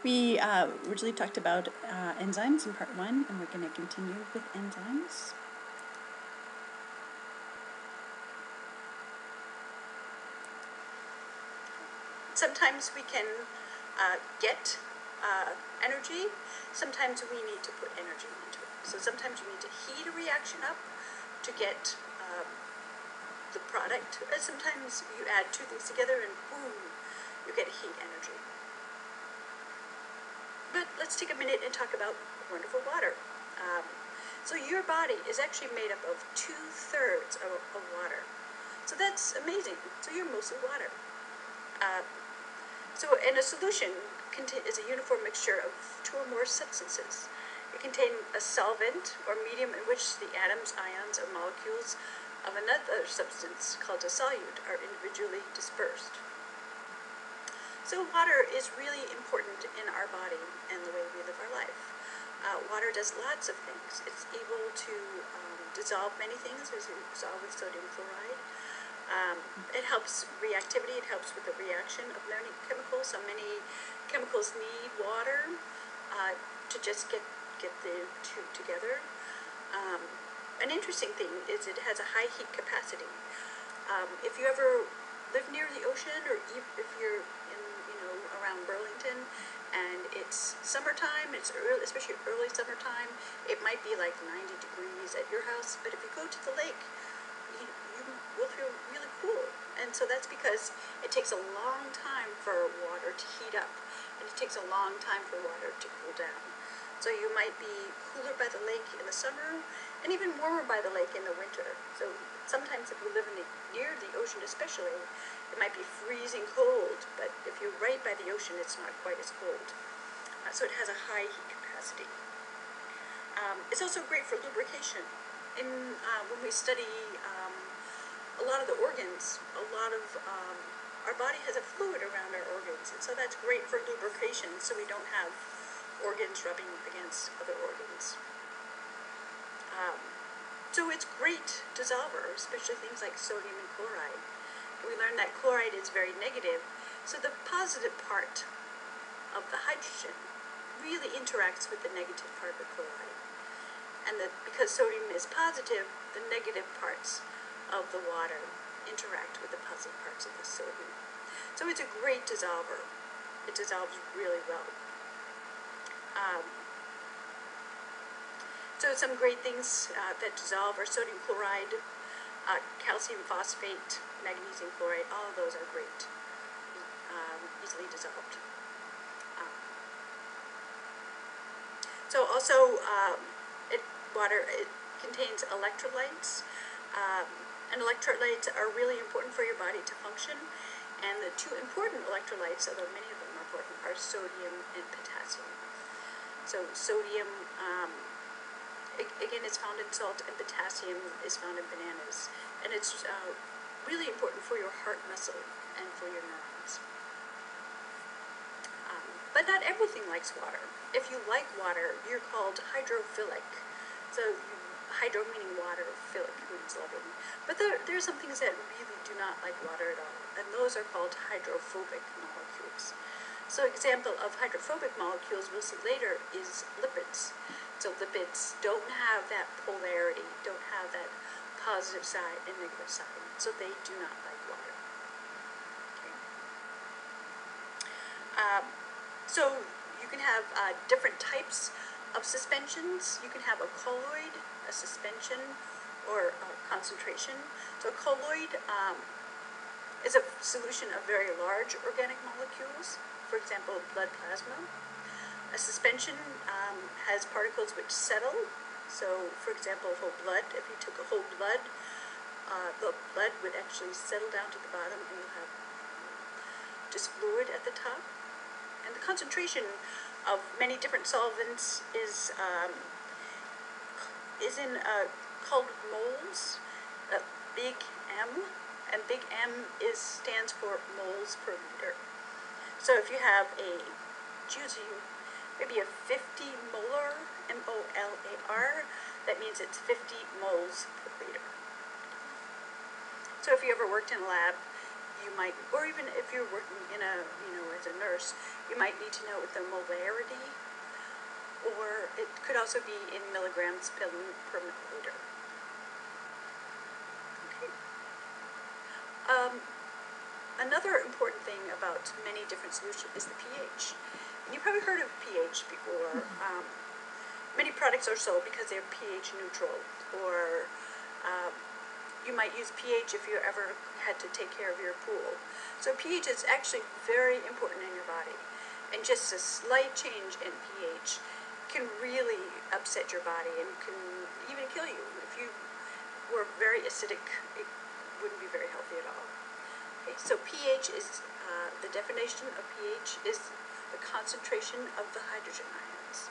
We originally talked about enzymes in part 1, and we're going to continue with enzymes. Sometimes we can get energy, sometimes we need to put energy into it. So sometimes you need to heat a reaction up to get the product, and sometimes you add two things together and boom, you get heat energy. But let's take a minute and talk about wonderful water. So your body is actually made up of 2/3 of water. So that's amazing. So you're mostly water. And a solution is a uniform mixture of two or more substances. It contains a solvent or medium in which the atoms, ions, or molecules of another substance called a solute are individually dispersed. So water is really important in our body and the way we live our life. Water does lots of things. It's able to dissolve many things, as you saw with sodium chloride. It helps reactivity. It helps with the reaction of many chemicals. So many chemicals need water to just get the two together. An interesting thing is it has a high heat capacity. If you ever live near the ocean, or if you're in, around Burlington, and it's summertime, especially early summertime, it might be like 90 degrees at your house, but if you go to the lake, you will feel really cool. And so that's because it takes a long time for water to heat up, and it takes a long time for water to cool down. So you might be cooler by the lake in the summer, and even warmer by the lake in the winter. So sometimes if you live near the ocean especially, it might be freezing cold, but if you're right by the ocean, it's not quite as cold. So it has a high heat capacity. It's also great for lubrication. When we study a lot of the organs, our body has a fluid around our organs, and so that's great for lubrication, so we don't have organs rubbing against other organs. So it's great dissolver, especially things like sodium and chloride. We learned that chloride is very negative, so the positive part of the hydrogen really interacts with the negative part of the chloride. And because sodium is positive, the negative parts of the water interact with the positive parts of the sodium. So it's a great dissolver. It dissolves really well. So some great things that dissolve are sodium chloride, calcium phosphate, magnesium chloride. All of those are great, easily dissolved. So also, water contains electrolytes, and electrolytes are really important for your body to function. And the two important electrolytes, although many of them are important, are sodium and potassium. So sodium, again, is found in salt, and potassium is found in bananas. And it's really important for your heart muscle and for your neurons. But not everything likes water. If you like water, you're called hydrophilic. So hydro meaning water, philic means loving. But there are some things that really do not like water at all, and those are called hydrophobic molecules. So example of hydrophobic molecules we'll see later is lipids. So lipids don't have that polarity, don't have that positive side and negative side, so they do not like water. Okay. So you can have different types of suspensions. You can have a colloid, a suspension, or a concentration. So a colloid is a solution of very large organic molecules, for example, blood plasma. A suspension has particles which settle. So, for example, whole blood, if you took a whole blood, the blood would actually settle down to the bottom, and you'll have just fluid at the top. And the concentration of many different solvents is called moles, big M, and big M stands for moles per liter. So if you have maybe a 50 molar, M-O-L-A-R, that means it's 50 moles per liter. So if you ever worked in a lab, you might, or even if you're working in a, as a nurse, you might need to know the molarity, or it could also be in milligrams per milliliter. Okay. Another important thing about many different solutions is the pH. And you've probably heard of pH before. Many products are sold because they're pH neutral, or you might use pH if you ever had to take care of your pool. So pH is actually very important in your body, and just a slight change in pH can really upset your body and can even kill you. If you were very acidic, it wouldn't be very healthy at all. Okay, so pH is, the definition of pH is the concentration of the hydrogen ions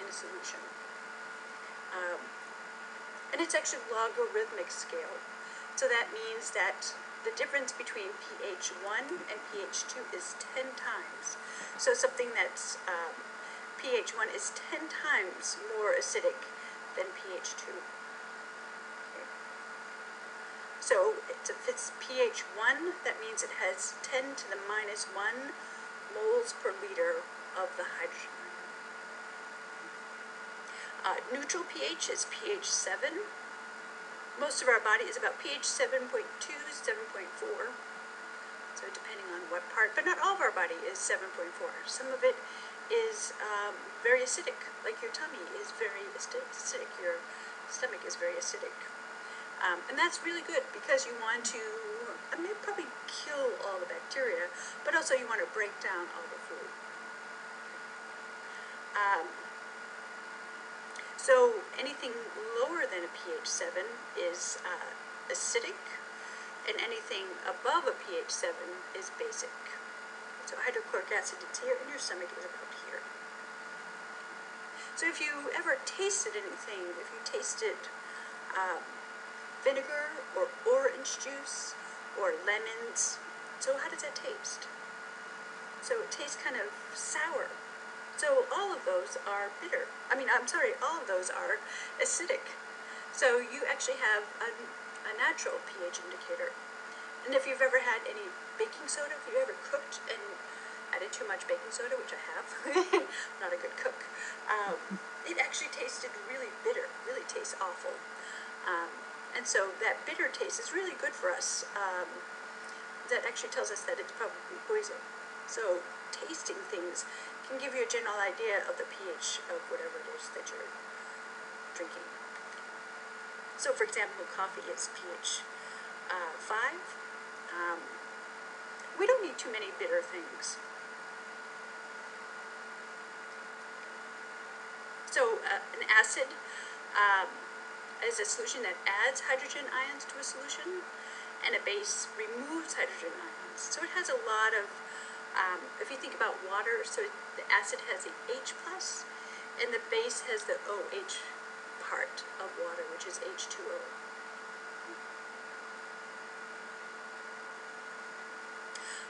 in a solution. And it's actually logarithmic scale. So that means that the difference between pH 1 and pH 2 is 10 times. So something that's pH 1 is 10 times more acidic than pH 2. Okay. So if it's pH 1, that means it has 10 to the minus 1 moles per liter of the hydrogen ion. Neutral pH is pH 7. Most of our body is about pH 7.2, 7.4. So depending on what part, but not all of our body is 7.4. Some of it is very acidic, like your tummy is very acidic, your stomach is very acidic. And that's really good because you want to, probably kill all the bacteria, but also you want to break down all the food. So anything lower than a pH 7 is acidic, and anything above a pH 7 is basic. So hydrochloric acid is here, and your stomach is about here. So if you ever tasted anything, if you tasted vinegar or orange juice or lemons, so how does that taste? So it tastes kind of sour. So all of those are bitter. All of those are acidic. So you actually have a natural pH indicator. And if you've ever had any baking soda, if you ever cooked and added too much baking soda, which I have, not a good cook, it actually tasted really bitter, really tastes awful. And so that bitter taste is really good for us. That actually tells us that it's probably poison. So tasting things can give you a general idea of the pH of whatever it is that you're drinking. So for example, coffee is pH 5. We don't need too many bitter things. So an acid is a solution that adds hydrogen ions to a solution, and a base removes hydrogen ions. So it has a lot of, if you think about water, so the acid has the H plus, and the base has the OH part of water, which is H2O.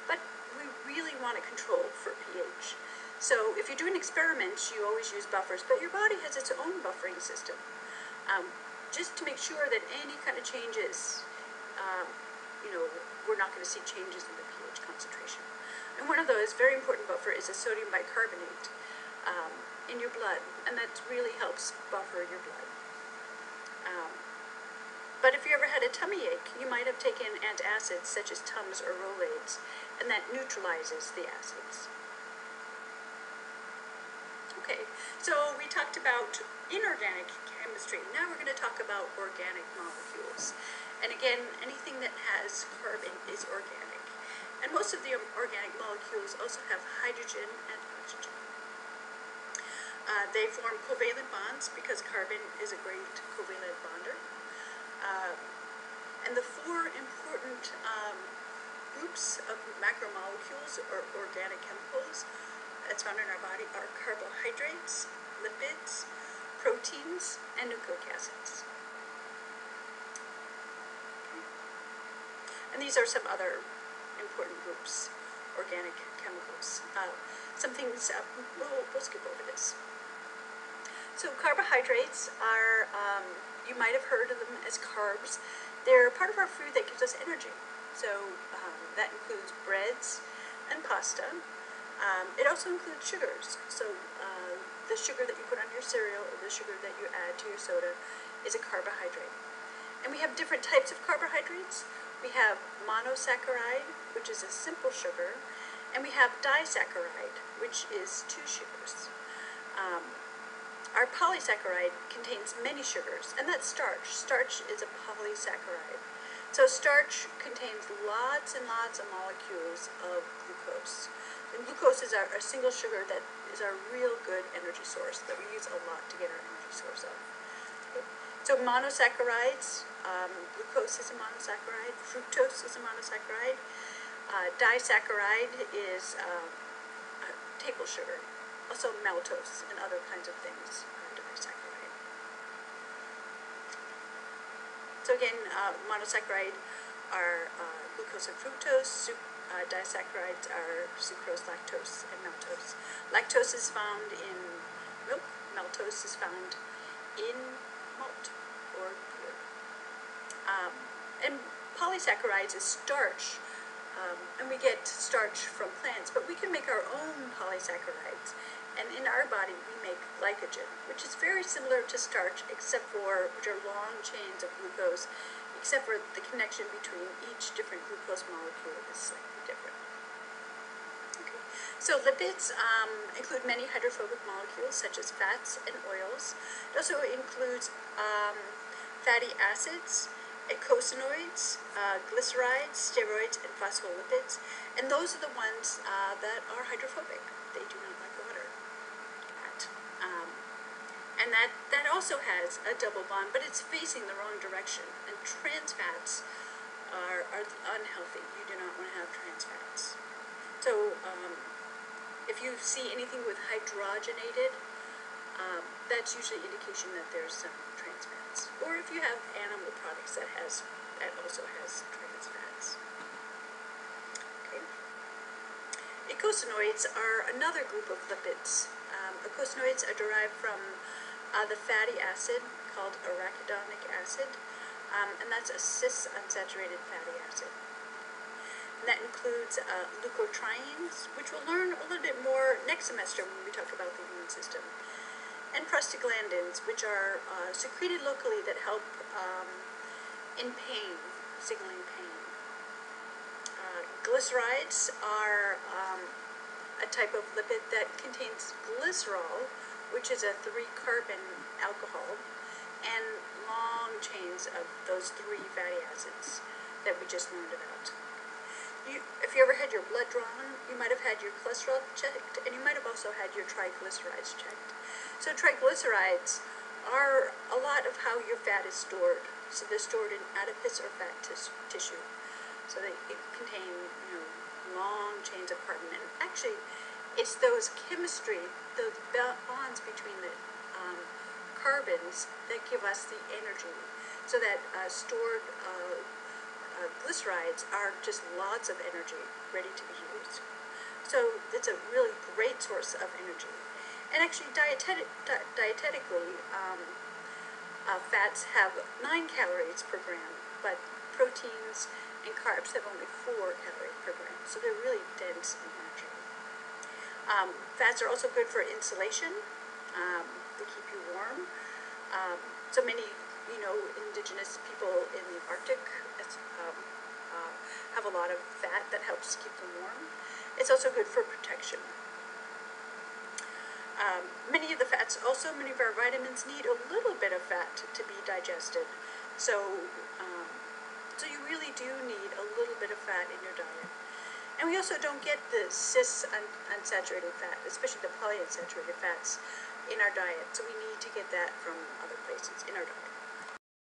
But we really want to control for pH. So if you're doing experiments, you always use buffers, but your body has its own buffering system. Just to make sure that any kind of changes, we're not going to see changes in the pH concentration. And one of those very important buffer is a sodium bicarbonate in your blood, and that really helps buffer your blood. But if you ever had a tummy ache, you might have taken antacids such as Tums or Rolaids, and that neutralizes the acids. Okay, so we talked about inorganic chemistry. Now we're going to talk about organic molecules. And again, anything that has carbon is organic. And most of the organic molecules also have hydrogen and oxygen. They form covalent bonds because carbon is a great covalent bonder. And the four important groups of macromolecules or organic chemicals that's found in our body are carbohydrates, lipids, proteins, and nucleic acids. Okay. And these are some other important groups, organic chemicals. Some things, we'll skip over this. So carbohydrates are, you might have heard of them as carbs. They're part of our food that gives us energy. So that includes breads and pasta. It also includes sugars. So the sugar that you put on your cereal or the sugar that you add to your soda is a carbohydrate. And we have different types of carbohydrates. We have monosaccharide, which is a simple sugar, and we have disaccharide, which is two sugars. Our polysaccharide contains many sugars, and that's starch. Starch is a polysaccharide. So starch contains lots and lots of molecules of glucose. And glucose is a single sugar that is our real good energy source that we use a lot to get our energy source of. Okay. So monosaccharides, glucose is a monosaccharide, fructose is a monosaccharide, disaccharide is table sugar, also maltose and other kinds of things are disaccharide. So again, monosaccharide are glucose and fructose. Disaccharides are sucrose, lactose, and maltose. Lactose is found in milk. Maltose is found in malt or beer. And polysaccharides is starch. And we get starch from plants, but we can make our own polysaccharides. And in our body, we make glycogen, which is very similar to starch, which are long chains of glucose, except for the connection between each different glucose molecule is slightly different. Okay. So lipids include many hydrophobic molecules, such as fats and oils. It also includes fatty acids, eicosanoids, glycerides, steroids, and phospholipids. And those are the ones that are hydrophobic. They do not like water. And that also has a double bond, but it's facing the wrong direction. And trans fats are unhealthy. You do not want to have trans fats. So if you see anything with hydrogenated, that's usually indication that there's some trans fats. Or if you have animal products that also has trans fats. Okay. Eicosanoids are another group of lipids. Eicosanoids are derived from the fatty acid called arachidonic acid, and that's a cis-unsaturated fatty acid. And that includes leukotrienes, which we'll learn a little bit more next semester when we talk about the immune system, and prostaglandins, which are secreted locally that help in pain, signaling pain. Glycerides are a type of lipid that contains glycerol, which is a 3-carbon alcohol, and long chains of those 3 fatty acids that we just learned about. If you ever had your blood drawn, you might have had your cholesterol checked, and you might have also had your triglycerides checked. So triglycerides are a lot of how your fat is stored. So they're stored in adipose or fat tissue. So they contain, long chains of carbon. And actually, it's those bonds between the carbons that give us the energy. So that stored glycerides are just lots of energy ready to be used. So it's a really great source of energy. And actually, dietetically, fats have 9 calories per gram, but proteins and carbs have only 4 calories per gram. So they're really dense in energy. Fats are also good for insulation. They keep you warm. So many, indigenous people in the Arctic have a lot of fat that helps keep them warm. It's also good for protection. Many of our vitamins need a little bit of fat to be digested. So you really do need a little bit of fat in your diet. And we also don't get the cis-unsaturated fat, especially the polyunsaturated fats, in our diet. So we need to get that from other places in our diet.